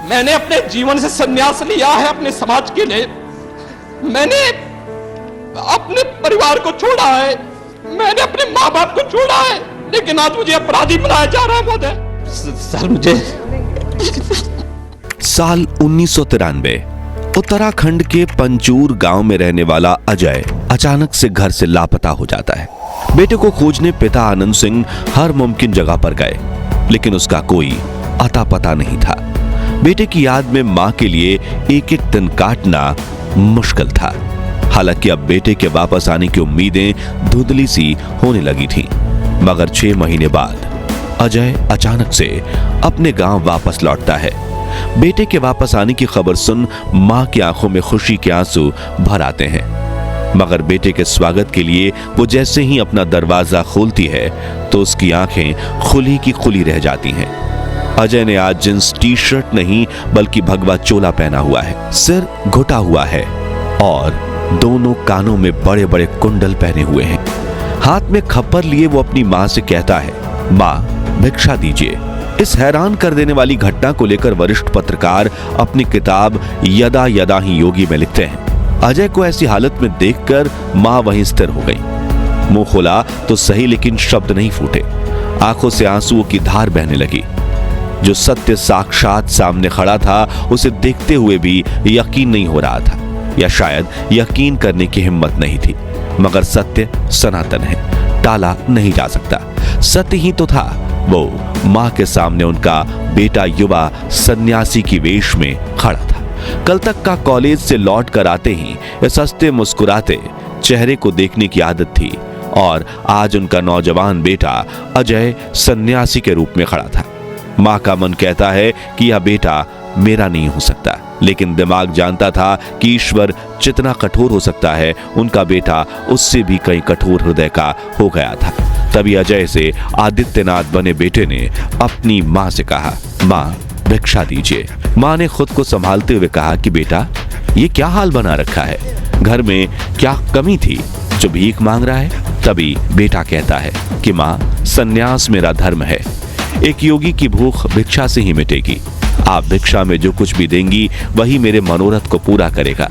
मैंने अपने जीवन से संन्यास लिया है अपने समाज के लिए। मैंने अपने परिवार को छोड़ा है, मैंने अपने माँ बाप को छोड़ा है, लेकिन आज मुझे अपराधी बनाया जा रहा है महोदय। सर मुझे साल 1993 उत्तराखंड के पंचूर गांव में रहने वाला अजय अचानक से घर से लापता हो जाता है। बेटे को खोजने पिता आनंद सिंह हर मुमकिन जगह पर गए, लेकिन उसका कोई अता पता नहीं था। बेटे की याद में मां के लिए एक एक दिन काटना मुश्किल था। हालांकि अब बेटे के वापस आने की उम्मीदें धुंधली सी होने लगी थीं, मगर 6 महीने बाद अजय अचानक से अपने गांव वापस लौटता है। बेटे के वापस आने की खबर सुन मां की आंखों में खुशी के आंसू भर आते हैं, मगर बेटे के स्वागत के लिए वो जैसे ही अपना दरवाजा खोलती है तो उसकी आंखें खुली की खुली रह जाती हैं। अजय ने आज जींस टी शर्ट नहीं बल्कि भगवा चोला पहना हुआ है, सिर घुटा हुआ है और दोनों कानों में बड़े बड़े कुंडल पहने हुए हैं। हाथ में खप्पर लिए वो अपनी मां से कहता है, मां भिक्षा दीजिए। इस हैरान कर देने वाली घटना को लेकर वरिष्ठ पत्रकार अपनी किताब यदा यदा ही योगी में लिखते हैं। अजय को ऐसी हालत में देखकर मां वहीं स्थिर हो गई। मुंह खोला तो सही, लेकिन शब्द नहीं फूटे। आंखों से आंसुओं की धार बहने लगी। जो सत्य साक्षात सामने खड़ा था उसे देखते हुए भी यकीन नहीं हो रहा था, या शायद यकीन करने की हिम्मत नहीं थी। मगर सत्य सनातन है, टाला नहीं जा सकता। सत्य ही तो था। वो मां के सामने उनका बेटा युवा सन्यासी की वेश में खड़ा था। कल तक का कॉलेज से लौट कर आते ही इस हंसते मुस्कुराते चेहरे को देखने की आदत थी, और आज उनका नौजवान बेटा अजय सन्यासी के रूप में खड़ा था। मां का मन कहता है कि यह बेटा मेरा नहीं हो सकता, लेकिन दिमाग जानता था कि ईश्वर जितना कठोर हो सकता है, उनका बेटा उससे भी कहीं कठोर हृदय का हो गया था। तभी अजय से आदित्यनाथ बने बेटे ने अपनी मां से कहा, मां भिक्षा दीजिए। मां ने खुद को संभालते हुए कहा कि बेटा ये क्या हाल बना रखा है, घर में क्या कमी थी जो भीख मांग रहा है। तभी बेटा कहता है कि मां सन्यास मेरा धर्म है, एक योगी की भूख भिक्षा से ही मिटेगी। आप भिक्षा में जो कुछ भी देंगी वही मेरे मनोरथ को पूरा करेगा।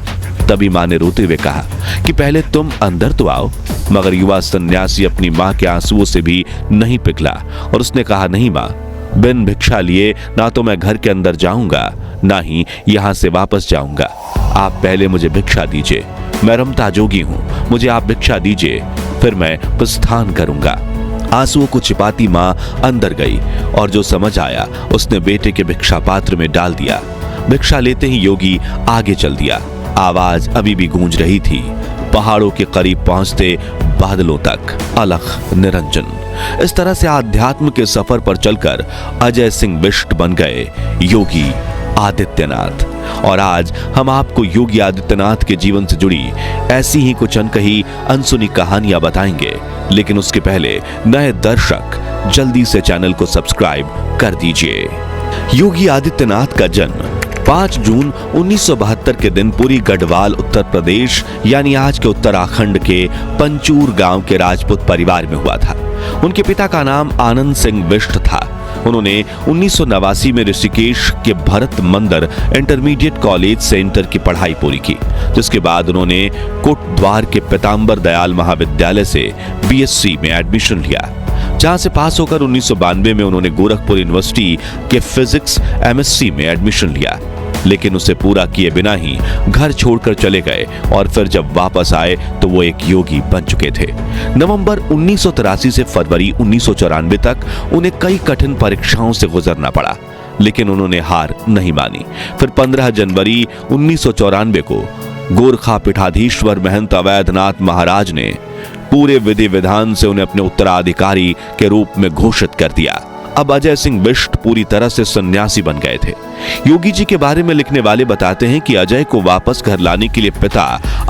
तभी मां ने रोते हुए कहा कि पहले तुम अंदर तो आओ। मगर युवा सन्यासी अपनी मां के आंसुओं से भी नहीं पिघला और उसने कहा, नहीं मां, बिन भिक्षा लिए ना तो मैं घर के अंदर जाऊंगा, ना ही यहां से वापस जाऊंगा। आप पहले मुझे भिक्षा दीजिए, मैं रमता जोगी हूं, मुझे आप भिक्षा दीजिए, फिर मैं प्रस्थान करूंगा। आंसुओं को छिपाती मां अंदर गई और जो समझ आया उसने बेटे के भिक्षा पात्र में डाल दिया। भिक्षा लेते ही योगी आगे चल दिया। आवाज अभी भी गूंज रही थी, पहाड़ों के करीब पहुंचते बादलों तक, अलख निरंजन। इस तरह से आध्यात्म के सफर पर चलकर अजय सिंह बिष्ट बन गए योगी आदित्यनाथ। और आज हम आपको योगी आदित्यनाथ के जीवन से जुड़ी ऐसी ही कुछ अनकही अनसुनी कहानियां बताएंगे, लेकिन उसके पहले नए दर्शक जल्दी से चैनल को सब्सक्राइब कर दीजिए। योगी आदित्यनाथ का जन्म 5 जून 1972 के दिन पुरी गढ़वाल उत्तर प्रदेश यानी आज के उत्तराखंड के पंचूर गांव के राजपूत परिवार में हुआ था। उनके पिता का नाम आनंद सिंह बिष्ट था। उन्होंने 1989 में ऋषिकेश के भरत मंदिर इंटरमीडिएट कॉलेज से इंटर की पढ़ाई पूरी की, जिसके बाद उन्होंने कोटद्वार के पीताम्बर दयाल महाविद्यालय से बीएससी में एडमिशन लिया, जहां से पास होकर 1992 में उन्होंने गोरखपुर यूनिवर्सिटी के फिजिक्स एमएससी में एडमिशन लिया, लेकिन उसे पूरा किए बिना ही घर छोड़कर चले गए और फिर जब वापस आए तो वो एक योगी बन चुके थे। नवंबर 1983 से फरवरी 1994 तक उन्हें कई कठिन परीक्षाओं से गुजरना पड़ा, लेकिन उन्होंने हार नहीं मानी। फिर 15 जनवरी 1994 को गोरखा पीठाधीश्वर महंत अवैधनाथ महाराज ने पूरे विधि विधान से उन्हें अपने उत्तराधिकारी के रूप में घोषित कर दिया। अब अजय सिंह बिष्ट पूरी तरह से सन्यासी बन गए थे। योगी जी के बारे में लिखने वाले बताते हैं कि अजय को वापस घर लाने के लिए पिता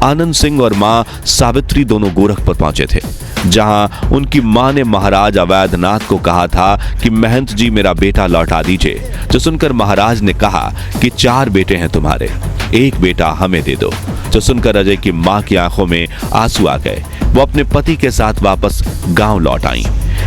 आनंद सिंह और मां सावित्री दोनों गोरखपुर पहुंचे थे, जहां उनकी मां ने महाराज अवैधनाथ को कहा था कि महंत जी मेरा बेटा लौटा दीजिए। जो सुनकर महाराज ने कहा कि 4 बेटे हैं तुम्हारे, एक बेटा हमें दे दो। जो सुनकर अजय की मां की आंखों में आंसू आ गए। वो अपने पति के साथ वापस गांव लौट आईं।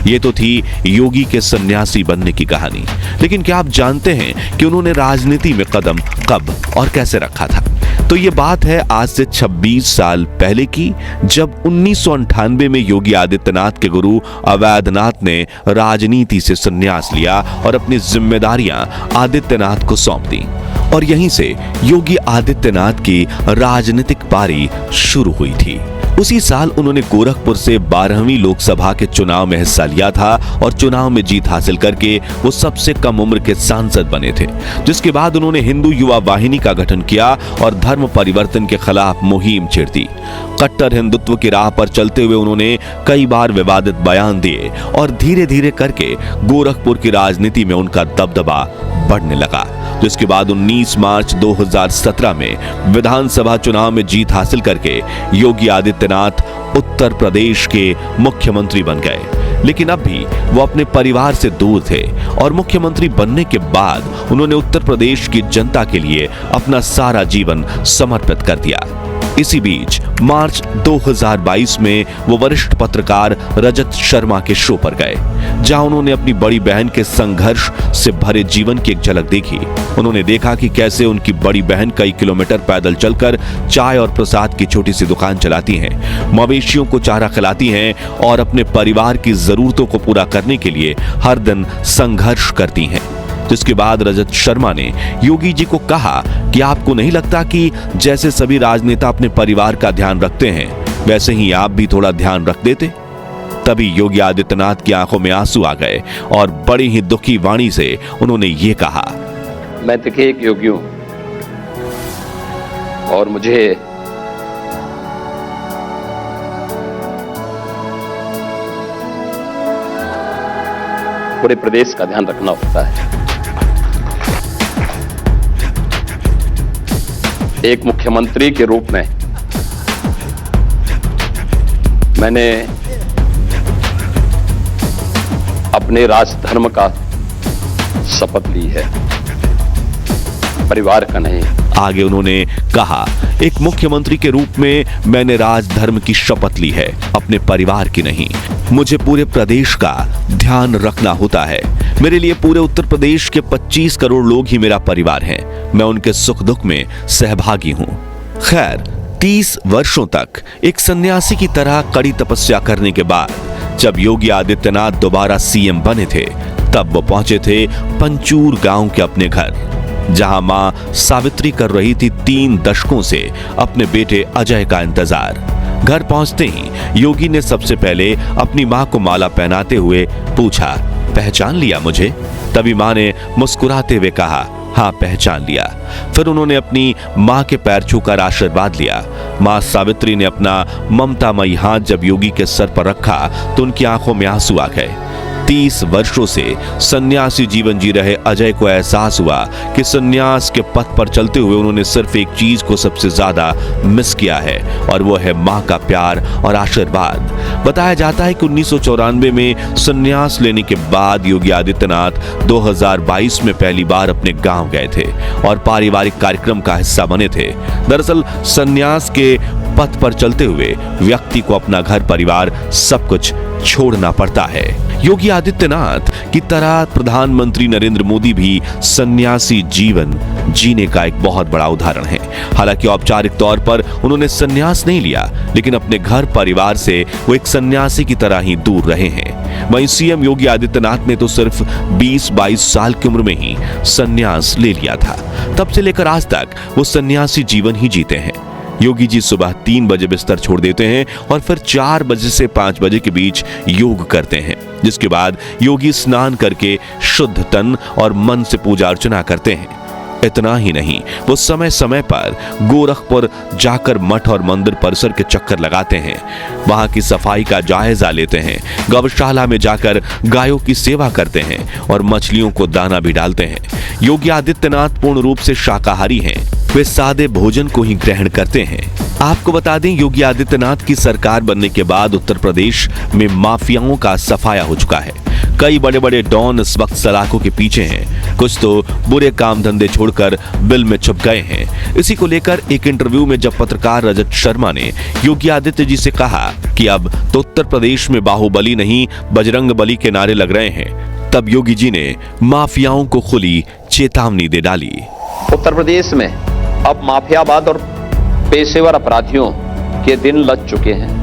ये तो थी योगी के सन्यासी बनने की कहानी, लेकिन क्या आप जानते हैं कि उन्होंने राजनीति में कदम कब और कैसे रखा था? तो ये बात है आज से 26 साल पहले की, जब 1998 में योगी आदित्यनाथ के गुरु अवैधनाथ ने राजनीति से संन्यास लिया और अपनी जिम्मेदारियां आदित्यनाथ को सौंप दी। और यहीं से योगी आदित्यनाथ की राजनीतिक पारी शुरू हुई थी। उसी साल उन्होंने गोरखपुर से 12वीं लोकसभा के चुनाव में हिस्सा लिया था और चुनाव में जीत हासिल करके वो सबसे कम उम्र के सांसद बने थे, जिसके बाद उन्होंने हिंदू युवा वाहिनी का गठन किया और धर्म परिवर्तन के खिलाफ मुहिम छेड़ दी। कट्टर हिंदुत्व की राह पर चलते हुए उन्होंने कई बार विवादित बयान दिए और धीरे धीरे करके गोरखपुर की राजनीति में उनका दबदबा बढ़ने लगा, जिसके बाद 19 मार्च 2017 में विधानसभा चुनाव में जीत हासिल करके योगी आदित्यनाथ उत्तर प्रदेश के मुख्यमंत्री बन गए। लेकिन अब भी वो अपने परिवार से दूर थे और मुख्यमंत्री बनने के बाद उन्होंने उत्तर प्रदेश की जनता के लिए अपना सारा जीवन समर्पित कर दिया। इसी बीच मार्च 2022 में वो वरिष्ठ पत्रकार रजत शर्मा के शो पर गए, जहां उन्होंने अपनी बड़ी बहन के संघर्ष से भरे जीवन की एक झलक देखी। उन्होंने देखा कि कैसे उनकी बड़ी बहन कई किलोमीटर पैदल चलकर चाय और प्रसाद की छोटी सी दुकान चलाती हैं, मवेशियों को चारा खिलाती हैं और अपने परिवार की जरूरतों को पूरा करने के लिए हर दिन संघर्ष करती हैं। जिसके बाद रजत शर्मा ने योगी जी को कहा कि आपको नहीं लगता कि जैसे सभी राजनेता अपने परिवार का ध्यान रखते हैं, वैसे ही आप भी थोड़ा ध्यान रख देते? तभी योगी आदित्यनाथ की आंखों में आंसू आ गए और बड़ी ही दुखी वाणी से उन्होंने ये कहा, मैं देखिए एक योगी हूं और मुझे पूरे प्रदेश का ध्यान रखना होता है। एक मुख्यमंत्री के रूप में मैंने अपने राजधर्म का शपथ ली है, परिवार का नहीं। आगे उन्होंने कहा, एक मुख्यमंत्री के रूप में मैंने राजधर्म की शपथ ली है, अपने परिवार की नहीं। मुझे पूरे प्रदेश का ध्यान रखना होता है। मेरे लिए पूरे उत्तर प्रदेश के 25 करोड़ लोग ही मेरा परिवार हैं। मैं उनके सुख दुख में सहभागी हूं। खैर, 30 वर्षों तक एक सन्यासी की तरह कड़ी तपस्या करने के बाद जब योगी आदित्यनाथ दोबारा सीएम बने थे, तब वो पहुंचे थे पंचूर गांव के अपने घर, जहां मां सावित्री कर रही थी 3 दशकों से अपने बेटे अजय का इंतजार। घर पहुंचते ही योगी ने सबसे पहले अपनी मां को माला पहनाते हुए पूछा, पहचान लिया मुझे? तभी मां ने मुस्कुराते हुए कहा, हाँ पहचान लिया। फिर उन्होंने अपनी मां के पैर छूकर आशीर्वाद लिया। मां सावित्री ने अपना ममतामयी हाथ जब योगी के सर पर रखा तो उनकी आंखों में आंसू आ गए। 30 वर्षों से सन्यासी जीवन जी रहे अजय को एहसास हुआ कि सन्यास के पथ पर चलते हुए उन्होंने सिर्फ एक चीज को सबसे ज्यादा मिस किया है, और वो है मां का प्यार और आशीर्वाद। बताया जाता है कि 1994 में सन्यास लेने के बाद योगी आदित्यनाथ 2022 में पहली बार अपने गांव गए थे और पारिवारिक कार्यक्रम का हिस्सा बने थे। दरअसल सन्यास के पथ पर चलते हुए व्यक्ति को अपना घर परिवार सब कुछ छोड़ना पड़ता है। योगी आदित्यनाथ की तरह प्रधानमंत्री नरेंद्र मोदी भी सन्यासी जीवन जीने का एक बहुत बड़ा उदाहरण है। हालांकि औपचारिक तौर पर उन्होंने सन्यास नहीं लिया, लेकिन अपने घर परिवार से वो एक सन्यासी की तरह ही दूर रहे हैं। वहीं सीएम योगी आदित्यनाथ ने तो सिर्फ 20-22 साल की उम्र में ही सन्यास ले लिया था। तब से लेकर आज तक वो सन्यासी जीवन ही जीते हैं। योगी जी सुबह 3 बजे बिस्तर छोड़ देते हैं और फिर 4 बजे से 5 बजे के बीच योग करते हैं, जिसके बाद योगी स्नान करके शुद्ध तन और मन से पूजा अर्चना करते हैं। इतना ही नहीं, वो समय समय पर गोरखपुर जाकर मठ और मंदिर परिसर के चक्कर लगाते हैं, वहां की सफाई का जायजा लेते हैं, गौशाला में जाकर गायों की सेवा करते हैं और मछलियों को दाना भी डालते हैं। योगी आदित्यनाथ पूर्ण रूप से शाकाहारी हैं। वे सादे भोजन को ही ग्रहण करते हैं। आपको बता दें, योगी आदित्यनाथ की सरकार बनने के बाद उत्तर प्रदेश में माफियाओं का सफाया हो चुका है। कई बड़े बड़े डॉन इस वक्त सलाखों के पीछे हैं। कुछ तो बुरे काम धंधे छोड़कर बिल में छुप गए हैं। इसी को लेकर एक इंटरव्यू में जब पत्रकार रजत शर्मा ने योगी आदित्य जी से कहा कि अब तो उत्तर प्रदेश में बाहुबली नहीं बजरंग बली के नारे लग रहे हैं, तब योगी जी ने माफियाओं को खुली चेतावनी दे डाली। उत्तर प्रदेश में अब माफियावाद और पेशेवर अपराधियों के दिन लग चुके हैं।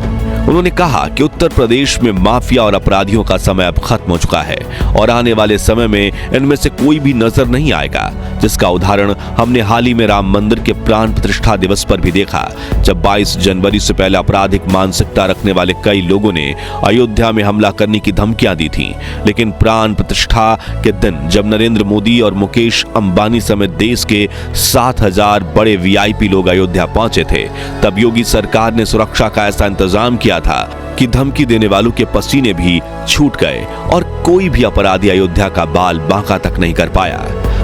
उन्होंने कहा कि उत्तर प्रदेश में माफिया और अपराधियों का समय अब खत्म हो चुका है और आने वाले समय में इनमें से कोई भी नजर नहीं आएगा, जिसका उदाहरण हमने हाल ही में राम मंदिर के प्राण प्रतिष्ठा दिवस पर भी देखा, जब 22 जनवरी से पहले आपराधिक मानसिकता रखने वाले कई लोगों ने अयोध्या में हमला करने की धमकियां दी थीं। लेकिन प्राण प्रतिष्ठा के दिन जब नरेंद्र मोदी और मुकेश अंबानी समेत देश के 7,000 बड़े वीआईपी लोग अयोध्या पहुंचे थे, तब योगी सरकार ने सुरक्षा का ऐसा इंतजाम किया था कि धमकी देने वालों के पसीने भी छूट गए और कोई भी अपराधी अयोध्या का बाल बांका तक नहीं कर पाया।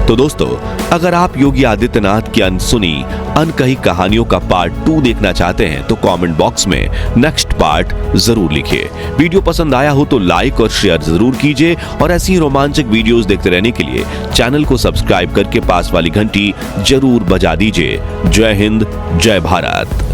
तो दोस्तों, अगर आप योगी आदित्यनाथ की अनसुनी अनकही कहानियों का पार्ट 2 देखना चाहते हैं तो कमेंट बॉक्स में नेक्स्ट पार्ट जरूर लिखिए। वीडियो पसंद आया हो तो लाइक और शेयर जरूर कीजिए और ऐसी ही रोमांचक वीडियोस देखते रहने के लिए चैनल को सब्सक्राइब करके पास वाली घंटी जरूर बजा दीजिए। जय हिंद, जय भारत।